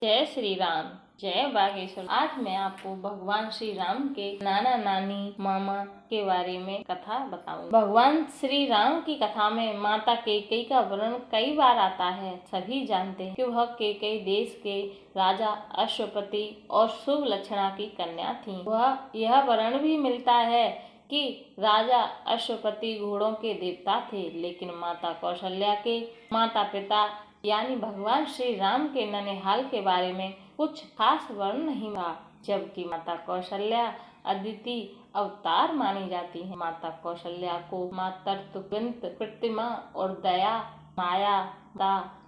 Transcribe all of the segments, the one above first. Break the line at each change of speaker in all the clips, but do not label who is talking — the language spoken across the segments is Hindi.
जय श्री राम। जय बागेश्वर। आज मैं आपको भगवान श्री राम के नाना नानी मामा के बारे में कथा बताऊंगी। भगवान श्री राम की कथा में माता कैकेयी का वर्णन कई बार आता है। सभी जानते हैं कि वह कैकेयी देश के राजा अश्वपति और सुलक्षणा की कन्या थी। वह यह वर्णन भी मिलता है कि राजा अश्वपति घोड़ों के देवता थे, लेकिन माता कौशल्या के माता पिता यानी भगवान श्री राम के ननिहाल के बारे में कुछ खास वर्णन नहीं था। जबकि माता कौशल्या अदिति अवतार मानी जाती है। माता कौशल्या को मातृत्व, प्रतिमा और दया, माया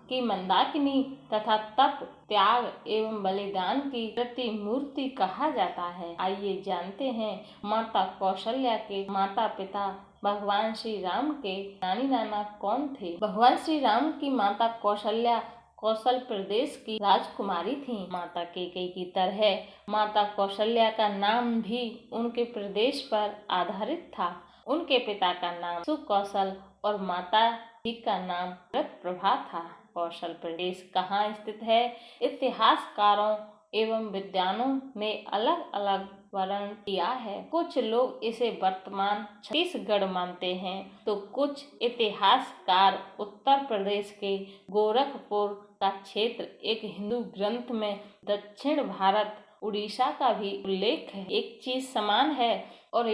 की मंदाकिनी तथा तप, त्याग एवं बलिदान की प्रतिमूर्ति कहा जाता है। आइए जानते हैं माता कौशल्या के माता पिता भगवान श्री राम के नानी नाना कौन थे। भगवान श्री राम की माता कौशल्या कौशल प्रदेश की राजकुमारी थी। माता कैकेयी की तरह माता कौशल्या का नाम भी उनके प्रदेश पर आधारित था। उनके पिता का नाम सुकौशल और माता जी का नाम व्रतप्रभा था। कौशल प्रदेश कहाँ स्थित है? इतिहासकारों एवं विद्वानों ने अलग अलग वर्णन किया है। कुछ लोग इसे वर्तमान छत्तीसगढ़ मानते हैं, तो कुछ इतिहासकार उत्तर प्रदेश के गोरखपुर का क्षेत्र, एक हिंदू ग्रंथ में दक्षिण भारत उड़ीसा का भी उल्लेख है। एक चीज समान है और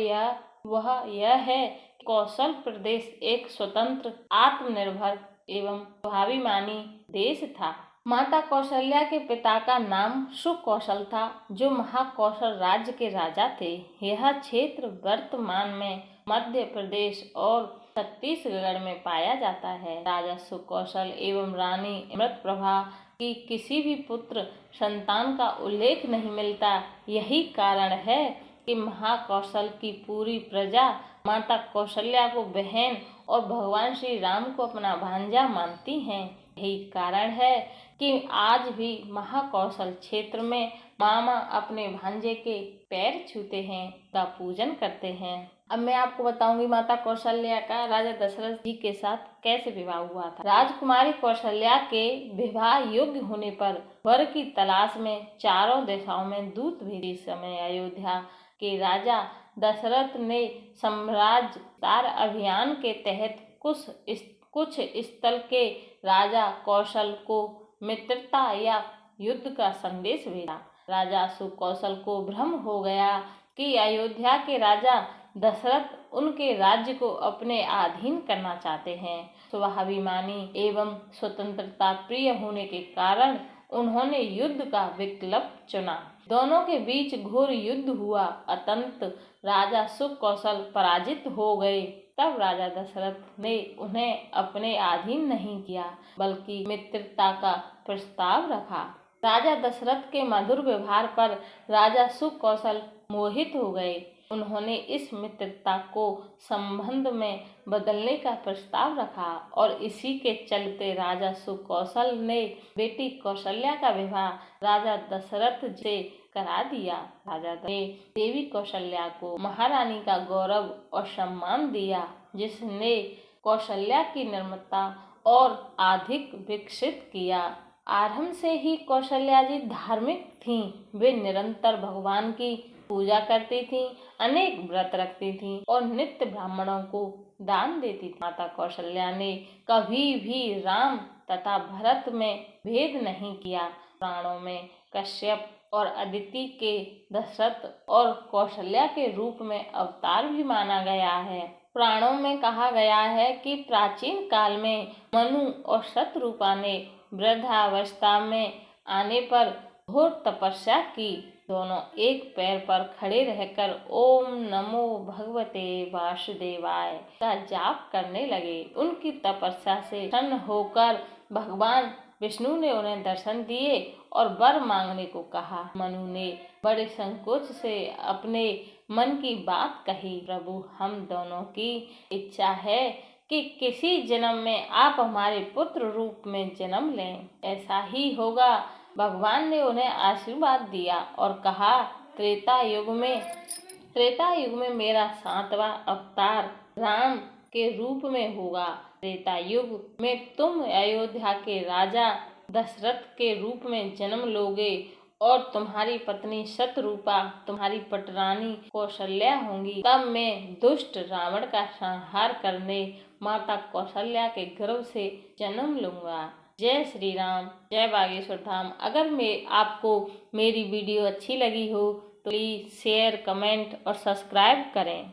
वह यह है कि कौशल प्रदेश एक स्वतंत्र, आत्मनिर्भर एवं स्वाभिमानी देश था। माता कौशल्या के पिता का नाम सुकौशल था, जो महाकौशल राज्य के राजा थे। यह क्षेत्र वर्तमान में मध्य प्रदेश और छत्तीसगढ़ में पाया जाता है। राजा सुकौशल एवं रानी व्रतप्रभा की किसी भी पुत्र संतान का उल्लेख नहीं मिलता। यही कारण है कि महाकौशल की पूरी प्रजा माता कौशल्या को बहन और भगवान श्री राम को अपना भांजा मानती हैं। यही कारण है कि आज भी महाकौशल क्षेत्र में मामा अपने भांजे के पैर छूते हैं, का पूजन करते हैं। अब मैं आपको बताऊंगी माता कौशल्या का राजा दशरथ जी के साथ कैसे विवाह हुआ था। राजकुमारी कौशल्या के विवाह योग्य होने पर वर की तलाश में चारों दिशाओं में दूत भेजे। समय अयोध्या के राजा दशरथ ने साम्राज्य विस्तार अभियान के तहत कुछ स्थल के राजा कौशल को मित्रता या युद्ध का संदेश भेजा। राजा सुकौशल को भ्रम हो गया कि अयोध्या के राजा दशरथ उनके राज्य को अपने अधीन करना चाहते हैं। स्वाभिमानी एवं स्वतंत्रता प्रिय होने के कारण उन्होंने युद्ध का विकल्प चुना। दोनों के बीच घोर युद्ध हुआ। अंततः राजा सुकौशल पराजित हो गए। तब राजा दशरथ ने उन्हें अपने अधीन नहीं किया, बल्कि मित्रता का प्रस्ताव रखा। राजा दशरथ के मधुर व्यवहार पर राजा सुकौशल मोहित हो गए। उन्होंने इस मित्रता को संबंध में बदलने का प्रस्ताव रखा और इसी के चलते राजा सुकौशल ने बेटी कौशल्या का विवाह राजा दशरथ से करा दिया। राजा ने देवी कौशल्या को महारानी का गौरव और सम्मान दिया, जिसने कौशल्या की निर्ममता और अधिक विकसित किया। आरंभ से ही कौशल्या जी धार्मिक थीं। वे निरंतर भगवान की पूजा करती थीं, अनेक व्रत रखती थीं और नित्य ब्राह्मणों को दान देती थी। माता कौशल्या ने कभी भी राम तथा भरत में भेद नहीं किया। पुराणों में कश्यप और अदिति के दशरथ और कौशल्या के रूप में अवतार भी माना गया है। पुराणों में कहा गया है कि प्राचीन काल में मनु और शतरूपा ने वृद्धावस्था में आने पर घोर तपस्या की। दोनों एक पैर पर खड़े रहकर ओम नमो भगवते वासुदेवाय का जाप करने लगे। उनकी तपस्या से प्रसन्न होकर भगवान विष्णु ने उन्हें दर्शन दिए और वर मांगने को कहा। मनु ने बड़े संकोच से अपने मन की बात कही। प्रभु, हम दोनों की इच्छा है कि किसी जन्म में आप हमारे पुत्र रूप में जन्म लें। ऐसा ही होगा। भगवान ने उन्हें आशीर्वाद दिया और कहा, त्रेता युग में मेरा 7वां अवतार राम के रूप में होगा। त्रेता युग में तुम अयोध्या के राजा दशरथ के रूप में जन्म लोगे और तुम्हारी पत्नी शतरूपा तुम्हारी पटरानी कौशल्या होंगी, तब मैं दुष्ट रावण का संहार करने माता कौशल्या के गर्भ से जन्म लूंगा। जय श्री राम, जय बागेश्वर धाम। अगर आपको मेरी वीडियो अच्छी लगी हो तो प्लीज़ शेयर, कमेंट और सब्सक्राइब करें।